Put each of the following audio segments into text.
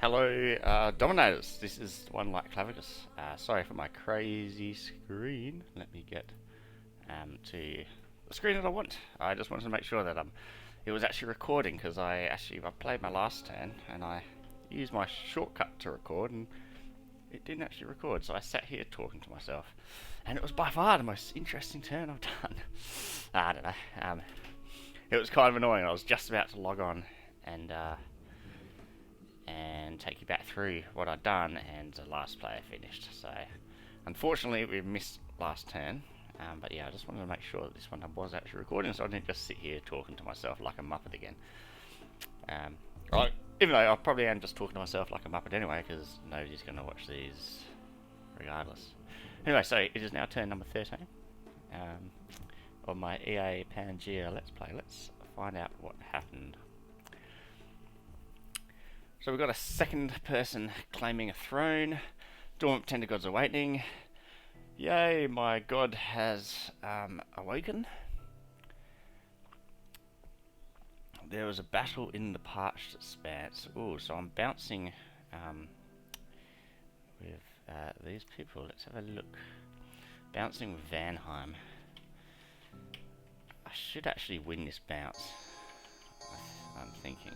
Hello, Dominators. This is one like Klavicus. Sorry for my crazy screen. Let me get to the screen that I want. I just wanted to make sure that it was actually recording because I played my last turn and I used my shortcut to record and it didn't actually record. So I sat here talking to myself, and it was by far the most interesting turn I've done. I don't know. It was kind of annoying. I was just about to log on and take you back through what I'd done, and the last player finished. So unfortunately we missed last turn, but yeah, I just wanted to make sure that this one was actually recording so I didn't just sit here talking to myself like a muppet again. Even though I probably am just talking to myself like a muppet anyway, because nobody's going to watch these regardless. Anyway, so it is now turn number 13 of my EA Pangaea Let's Play. Let's find out what happened. So we've got a second person claiming a throne. Dormant Tender God's Awakening. Yay, my god has awoken. There was a battle in the parched expanse. Ooh, so I'm bouncing with these people. Let's have a look. Bouncing with Vanheim. I should actually win this bounce, I'm thinking.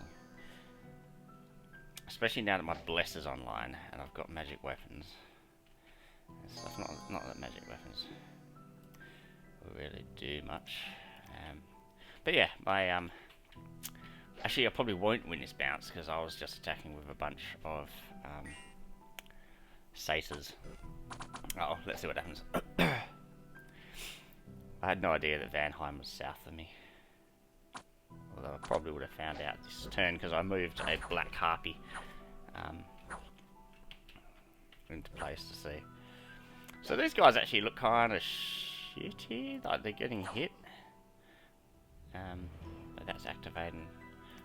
Especially now that my Bless is online and I've got magic weapons and stuff. Not that magic weapons will really do much. But yeah, actually I probably won't win this bounce because I was just attacking with a bunch of satyrs. Oh, let's see what happens. I had no idea that Vanheim was south of me. Although I probably would have found out this turn because I moved a black harpy into place to see. So these guys actually look kind of shitty, like they're getting hit. But that's activating.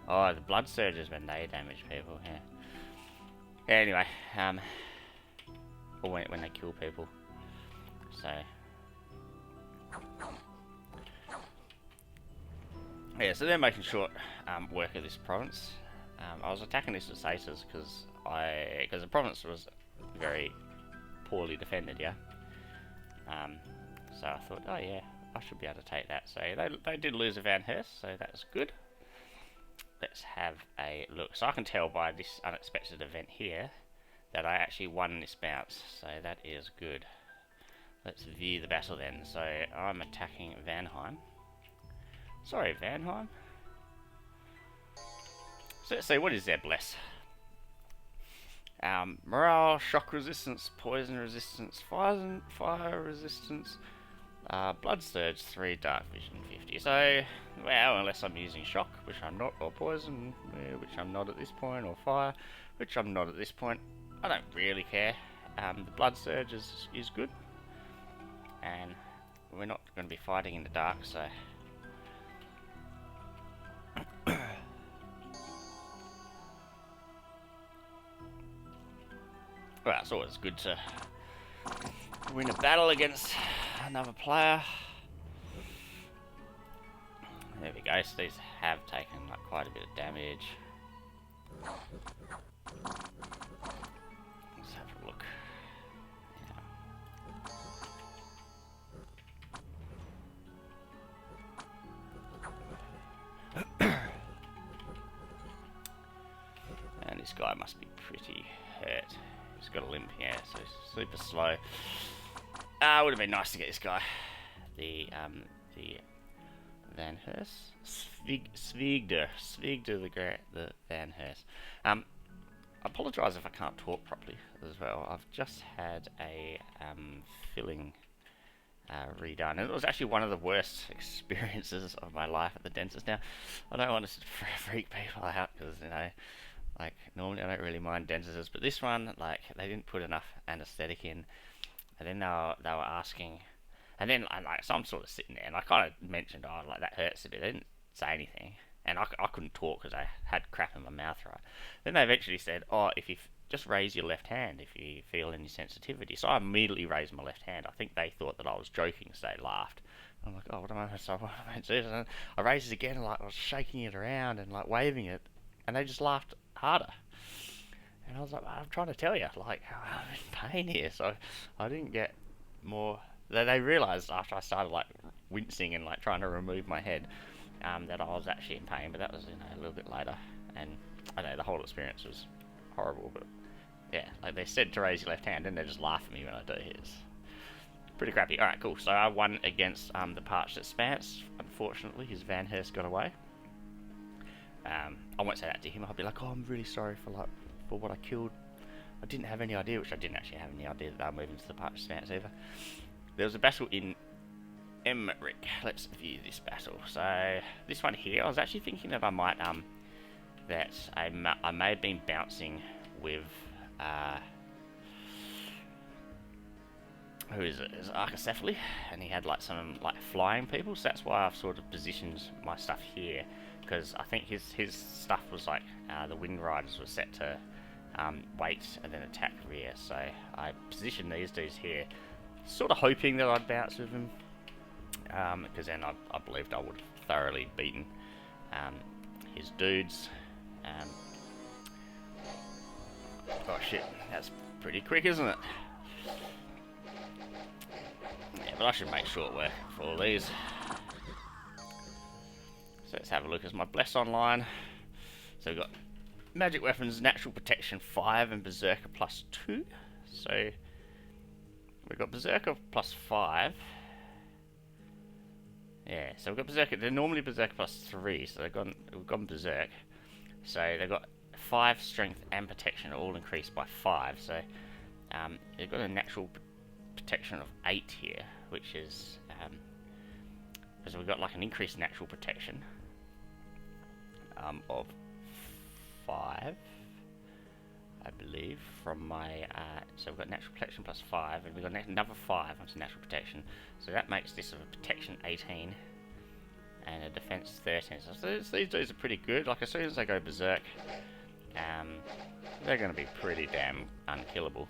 Oh, the blood surges when they damage people. Yeah. Anyway, or when they kill people. So. Yeah, so they're making short work of this province. I was attacking this with satyrs because the province was very poorly defended, yeah. So I thought, oh yeah, I should be able to take that. So they did lose a Van Hurst, so that's good. Let's have a look. So I can tell by this unexpected event here that I actually won this bounce, so that is good. Let's view the battle then. So I'm attacking Vanheim. Sorry, Vanheim. So let's see, what is their Bless? Morale, shock resistance, poison resistance, fire resistance, blood surge 3, dark vision 50. So, well, unless I'm using shock, which I'm not, or poison, which I'm not at this point, or fire, which I'm not at this point, I don't really care. The blood surge is good, and we're not going to be fighting in the dark, so. Well, it's always good to win a battle against another player. There we go, so these have taken like quite a bit of damage. Let's have a look. Yeah. And this guy must be pretty hurt. He's got a limp, yeah, so super slow. Would have been nice to get this guy. The Van Hurst? Svigder the Van Hurst. I apologise if I can't talk properly as well. I've just had a filling redone, and it was actually one of the worst experiences of my life at the dentist. Now, I don't want to freak people out because, you know, like, normally I don't really mind dentists, but this one, like, they didn't put enough anaesthetic in, and then they were asking, and then, like, so I'm sort of sitting there, and I kind of mentioned, oh, like, that hurts a bit. They didn't say anything, and I couldn't talk because I had crap in my mouth, right? Then they eventually said, oh, if you just raise your left hand if you feel any sensitivity. So I immediately raised my left hand. I think they thought that I was joking, so they laughed. I'm like, oh, what am I meant to do? And I raised it again, and, like, I was shaking it around and, like, waving it, and they just laughed harder. And I was like, I'm trying to tell you, like, I'm in pain here. So I didn't get more. They realised after I started like wincing and like trying to remove my head, that I was actually in pain. But that was, a little bit later. And I know the whole experience was horrible. But yeah, like they said to raise your left hand, and they just laugh at me when I do it. It's pretty crappy. All right, cool. So I won against the Parched Expanse. Unfortunately, his Van Hurst got away. I won't say that to him. I'll be like, oh, I'm really sorry for what I killed. I didn't have any idea, which I didn't actually have any idea that they were moving to the Parched Expanse either. There was a battle in Emmerich. Let's view this battle. So this one here, I was actually thinking that I might I may have been bouncing with who is it? Is Archocephaly, and he had like some like flying people. So that's why I've sort of positioned my stuff here, because I think his stuff was like the Wind Riders were set to wait and then attack rear. So I positioned these dudes here, sort of hoping that I'd bounce with them, because then I believed I would have thoroughly beaten his dudes. Oh shit, that's pretty quick, isn't it? Yeah, but I should make short work for all these. So let's have a look. As my Bless Online. So we've got Magic Weapons, Natural Protection 5 and Berserker plus 2. So we've got Berserker plus 5. Yeah, so we've got Berserker. They're normally Berserker plus 3, so we've gone Berserk. So they've got 5 Strength and Protection, all increased by 5. So they've got a Natural Protection of 8 here, which is because we've got like an increased Natural Protection of 5, I believe, from my so we've got Natural Protection plus 5, and we've got another 5 onto Natural Protection, so that makes this a Protection 18 and a Defense 13. So these dudes are pretty good. Like as soon as they go Berserk, they're going to be pretty damn unkillable.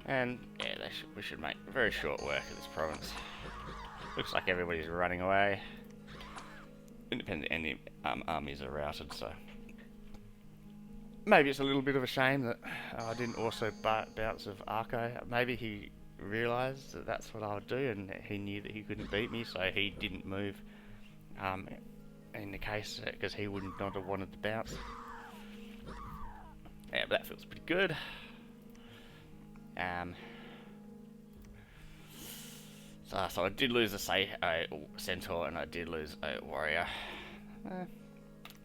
And yeah, we should make very short work of this province. Looks like everybody's running away. Independent armies are routed, so maybe it's a little bit of a shame that I didn't also bounce with Arco. Maybe he realised that that's what I would do, and he knew that he couldn't beat me, so he didn't move. In the case, because he would not have wanted to bounce. Yeah, but that feels pretty good. So I did lose a Centaur, and I did lose a Warrior.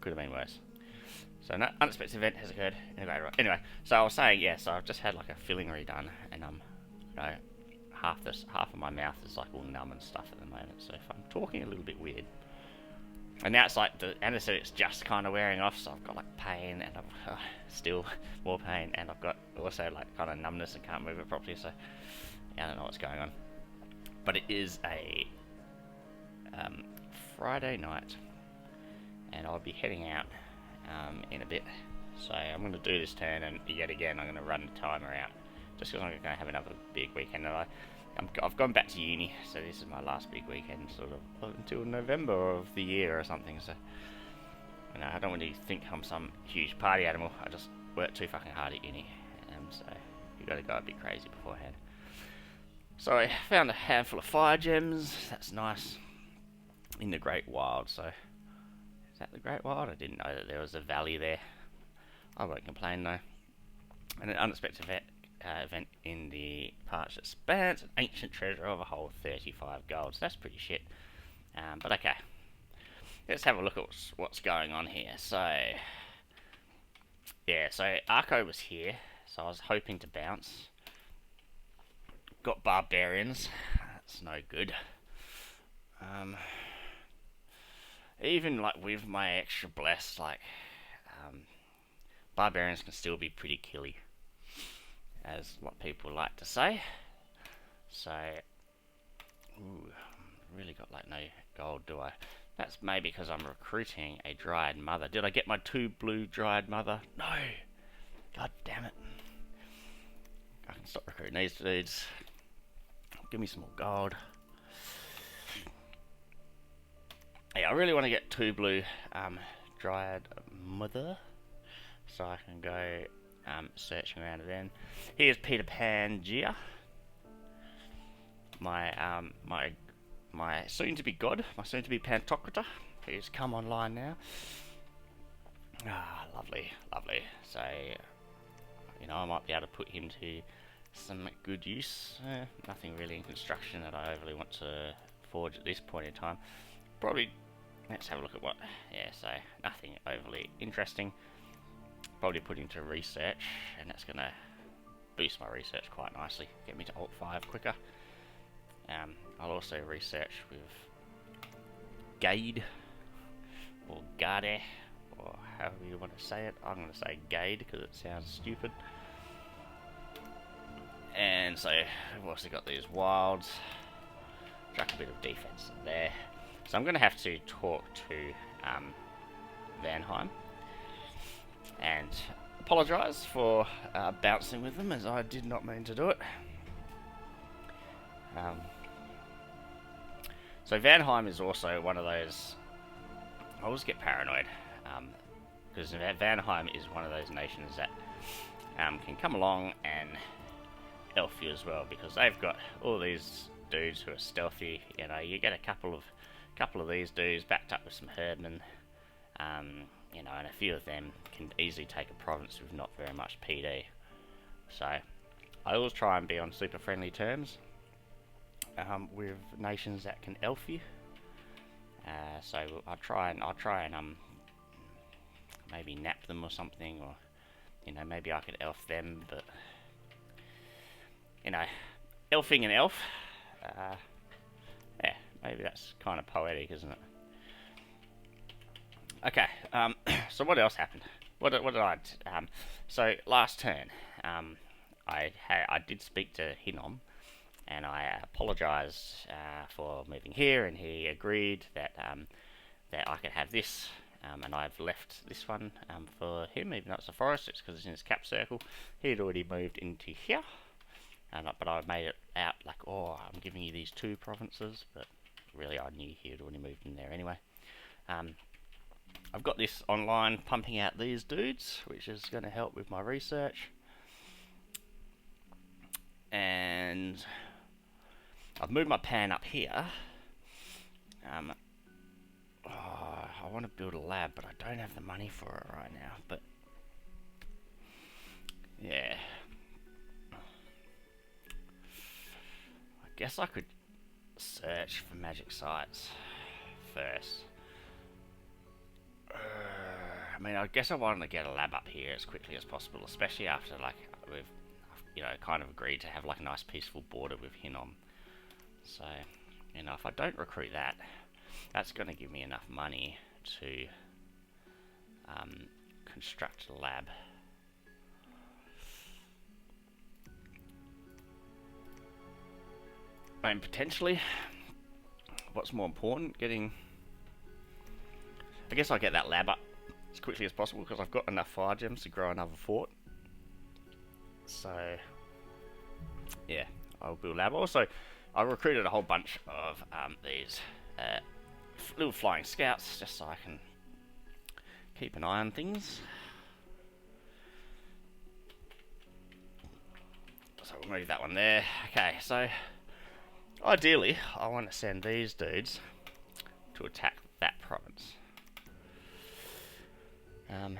Could have been worse. So no unexpected event has occurred. Anyway, so I was saying, yeah, so I've just had like a filling redone, and half of my mouth is like all numb and stuff at the moment. So if I'm talking a little bit weird, and now it's like the anesthetic's just kind of wearing off, so I've got like pain, and I've still more pain, and I've got also like kind of numbness and can't move it properly. So yeah, I don't know what's going on. But it is a Friday night, and I'll be heading out in a bit. So I'm going to do this turn, and yet again I'm going to run the timer out, just because I'm going to have another big weekend. And I've gone back to uni, so this is my last big weekend, sort of until November of the year or something. So I don't really think I'm some huge party animal. I just work too fucking hard at uni, so you got to go a bit crazy beforehand. So I found a handful of fire gems. That's nice. In the Great Wild. So is that the Great Wild? I didn't know that there was a valley there. I won't complain though. And an unexpected event in the Parched Expanse. An ancient treasure of a whole 35 gold. So that's pretty shit. But okay. Let's have a look at what's going on here. So yeah. So Arco was here. So I was hoping to bounce. Got barbarians. That's no good. Even like with my extra bless, like barbarians can still be pretty killy, as what people like to say. So, ooh, really got like no gold, do I? That's maybe because I'm recruiting a Dryad Mother. Did I get my 2 blue Dryad Mother? No. God damn it. I can stop recruiting these dudes. Give me some more gold. Yeah, I really want to get 2 blue Dryad Mother, so I can go searching around it then. Here's Peter Pangaea, my soon-to-be god, my soon-to-be Pantocrator, who's come online now. Ah, lovely, lovely. So, you know, I might be able to put him to some good use. Nothing really in construction that I overly want to forge at this point in time. Probably, let's have a look at what, yeah, so nothing overly interesting. Probably put him to research, and that's going to boost my research quite nicely, get me to Alt 5 quicker. I'll also research with Gade, or Gade, or however you want to say it. I'm going to say Gade because it sounds stupid. And so I've also got these wilds, chuck a bit of defense in there. So I'm going to have to talk to Vanheim and apologise for bouncing with them, as I did not mean to do it. So Vanheim is also one of those, I always get paranoid, because Vanheim is one of those nations that can come along and elf you as well, because they've got all these dudes who are stealthy. You know, you get a couple of these dudes backed up with some herdmen, you know, and a few of them can easily take a province with not very much PD. So I always try and be on super friendly terms with nations that can elf you. So I'll try and maybe nap them or something, or you know, maybe I could elf them, but you know, elfing an elf, yeah, maybe that's kind of poetic, isn't it? Okay, so what else happened? What did I? So last turn, I did speak to Hinnom, and I apologised for moving here, and he agreed that that I could have this, and I've left this one for him, even though it's a forest. It's because it's in his cap circle. He had already moved into here, but I made it out like, oh, I'm giving you these 2 provinces, but really I knew he had already moved in there anyway. I've got this online pumping out these dudes, which is going to help with my research. And I've moved my pan up here. I want to build a lab, but I don't have the money for it right now. But yeah, I guess I could search for magic sites first. I mean, I guess I wanted to get a lab up here as quickly as possible, especially after, like, we've, you know, kind of agreed to have, like, a nice peaceful border with Hinnom. So, you know, if I don't recruit that, that's going to give me enough money to construct a lab. And potentially, what's more important, I guess I'll get that lab up as quickly as possible, because I've got enough fire gems to grow another fort. So, yeah, I'll build a lab. Also, I recruited a whole bunch of these little flying scouts, just so I can keep an eye on things. So we'll move that one there. Okay, so ideally, I want to send these dudes to attack that province. And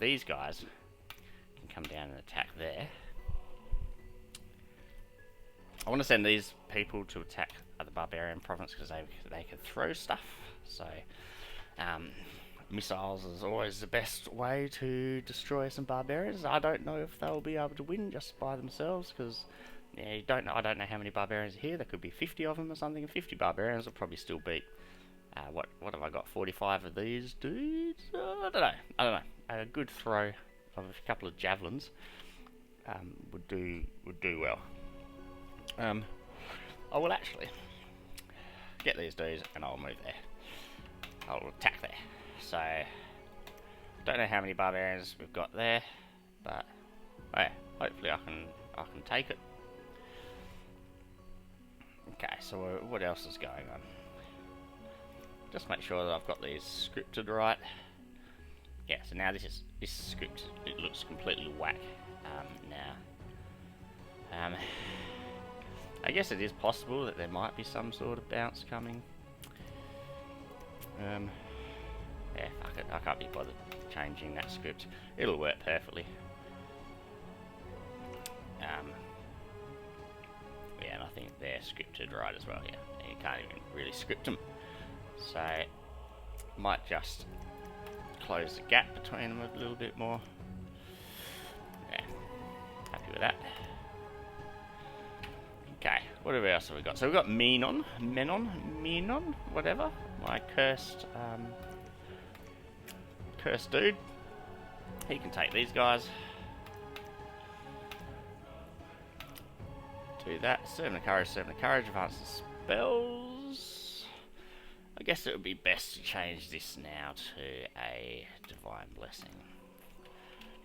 these guys can come down and attack there. I want to send these people to attack the barbarian province because they can throw stuff. So missiles is always the best way to destroy some barbarians. I don't know if they'll be able to win just by themselves, because yeah, I don't know how many barbarians are here. There could be 50 of them or something, and 50 barbarians will probably still beat. What have I got? 45 of these dudes? I don't know. A good throw of a couple of javelins would do well. I will actually get these dudes and I'll move there. I'll attack there. So don't know how many barbarians we've got there, but yeah, hopefully I can take it. Okay, so what else is going on? just make sure that I've got these scripted right. Yeah, so now this script, it looks completely whack now. I guess it is possible that there might be some sort of bounce coming. Yeah, fuck it, I can't be bothered changing that script. It'll work perfectly. Yeah, and I think they're scripted right as well. Yeah, you can't even really script them. So, might just close the gap between them a little bit more. Yeah, happy with that. Okay, what else have we got? So we've got Menon, whatever. My cursed dude. He can take these guys. Do that. 7 of courage, advance the spells. I guess it would be best to change this now to a divine blessing.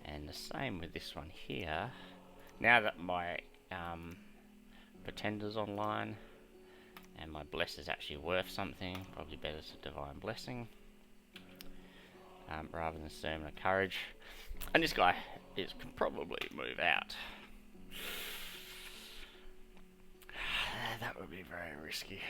And the same with this one here. Now that my pretender's online and my bless is actually worth something, probably better to divine blessing rather than sermon of courage. And this guy can probably move out. That would be very risky.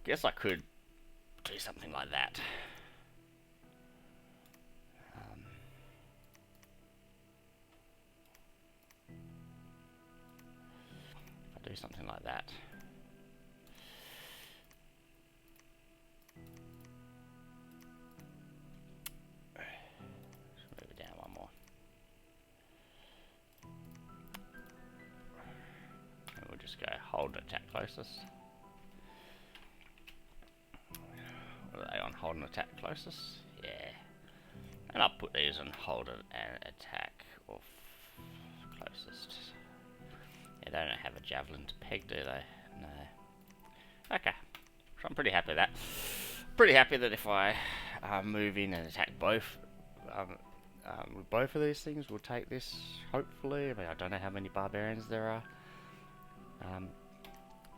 Guess I could do something like that. If I do something like that. Just move it down one more. And we'll just go hold and attack closest. What are they on? Hold and attack closest? Yeah. And I'll put these on hold and attack off closest. Yeah, they don't have a javelin to peg, do they? No. Okay. So I'm pretty happy with that. Pretty happy that if I move in and attack both with both of these things, we'll take this, hopefully. I mean, I don't know how many barbarians there are.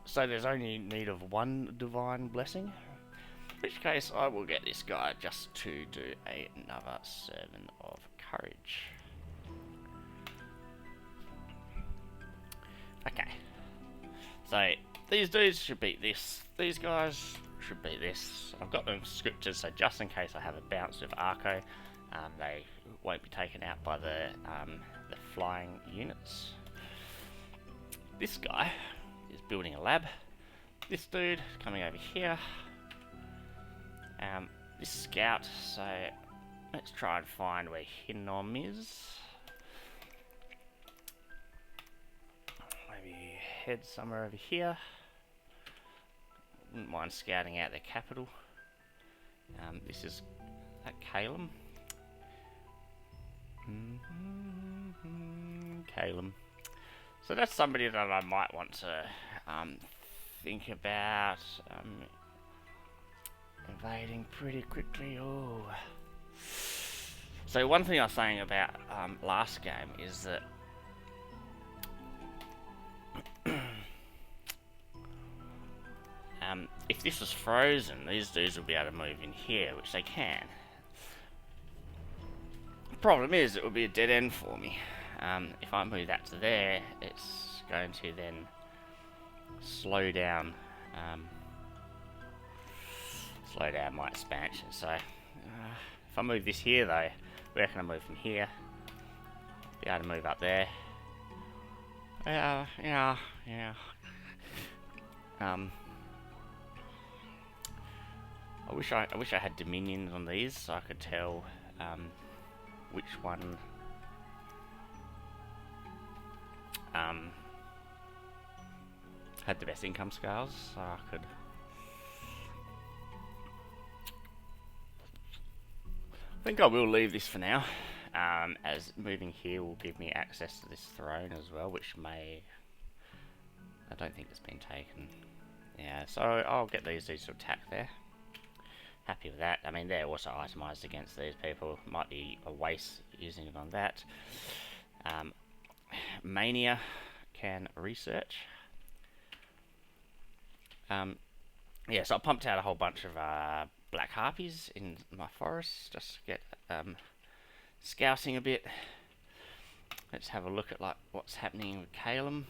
So there's only need of one divine blessing. In which case, I will get this guy just to do another servant of courage. Okay. So, these dudes should beat this. These guys should beat this. I've got them scripted, so just in case I have a bounce with Arco, they won't be taken out by the flying units. This guy is building a lab. This dude is coming over here. This scout, so let's try and find where Hinnom is. Maybe head somewhere over here. Wouldn't mind scouting out their capital. This is at Calum. Calum. So that's somebody that I might want to think about invading pretty quickly. Oh. So one thing I was saying about last game is that if this was frozen, these dudes would be able to move in here, which they can. The problem is it would be a dead end for me. If I move that to there, it's going to then slow down my expansion. So if I move this here though, where can I move from here? Be able to move up there. Yeah. I wish I had dominions on these so I could tell which one had the best income scales, so I could. I think I will leave this for now, as moving here will give me access to this throne as well, which may. I don't think it's been taken. Yeah, so I'll get these to attack there. happy with that. I mean, they're also itemised against these people. Might be a waste using it on that. Mania can research. Yeah, so I pumped out a whole bunch of black harpies in my forest just to get scouting a bit. Let's have a look at like what's happening with Calum,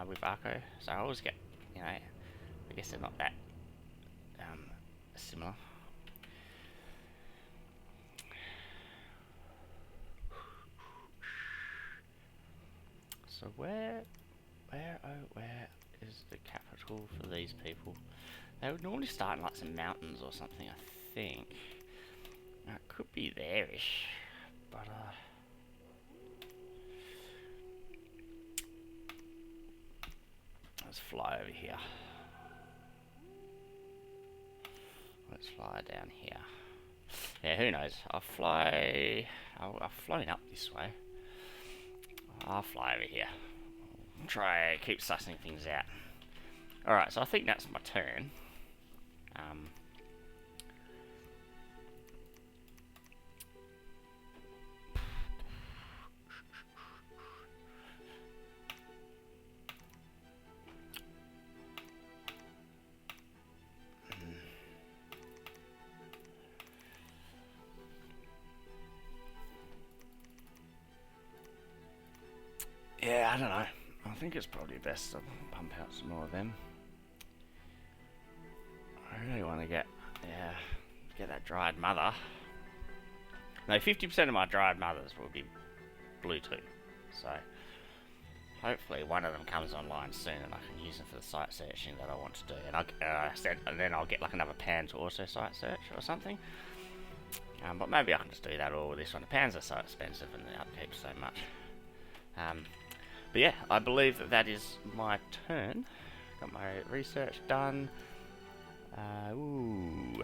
with Arco. So I always get, you know, I guess they're not that similar. So where is the capital for these people? They would normally start in like some mountains or something, I think. Now, it could be there-ish, but let's fly over here. Let's fly down here. Yeah, who knows? I've flown up this way. I'll fly over here. Try keep sussing things out. Alright, so I think that's my turn. Yeah, I don't know. I think it's probably best to pump out some more of them. I really want to get that dried mother. No, 50% of my dried mothers will be blue too. So hopefully one of them comes online soon and I can use them for the site searching that I want to do. And then I'll get like another pan to also site search or something. But maybe I can just do that all with this one. The pans are so expensive and the upkeep so much. But yeah, I believe that is my turn. Got my research done. Ooh.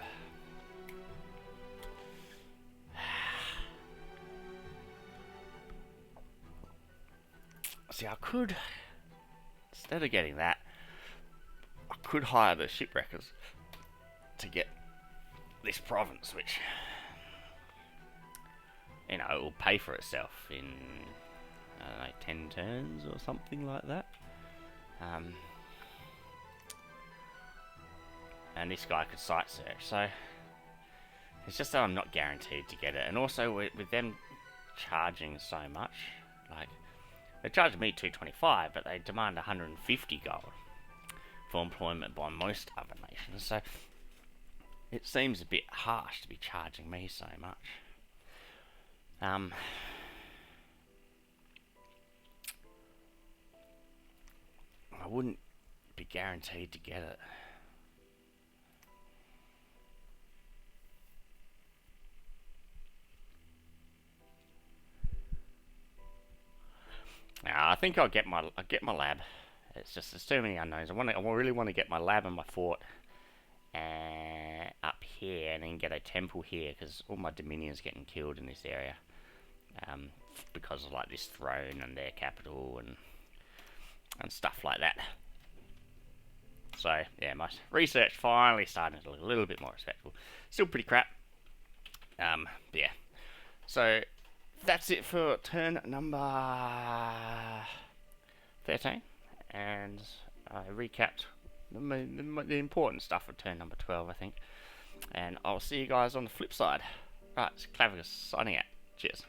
See, I could, instead of getting that, I could hire the shipwreckers to get this province, which, you know, it will pay for itself in like 10 turns or something like that. And this guy could site search, so it's just that I'm not guaranteed to get it. And also with them charging so much, like they charge me 225, but they demand 150 gold for employment by most other nations. So it seems a bit harsh to be charging me so much. I wouldn't be guaranteed to get it. Now, I think I'll get my lab. It's just there's too many unknowns. I really want to get my lab and my fort up here, and then get a temple here because all my dominions getting killed in this area because of like this throne and their capital and stuff like that. So yeah, my research finally starting to look a little bit more respectable. Still pretty crap. But yeah. So that's it for turn number 13, and I recapped the important stuff for turn number 12, I think. And I'll see you guys on the flip side. Right, it's Klavicus signing out. Cheers.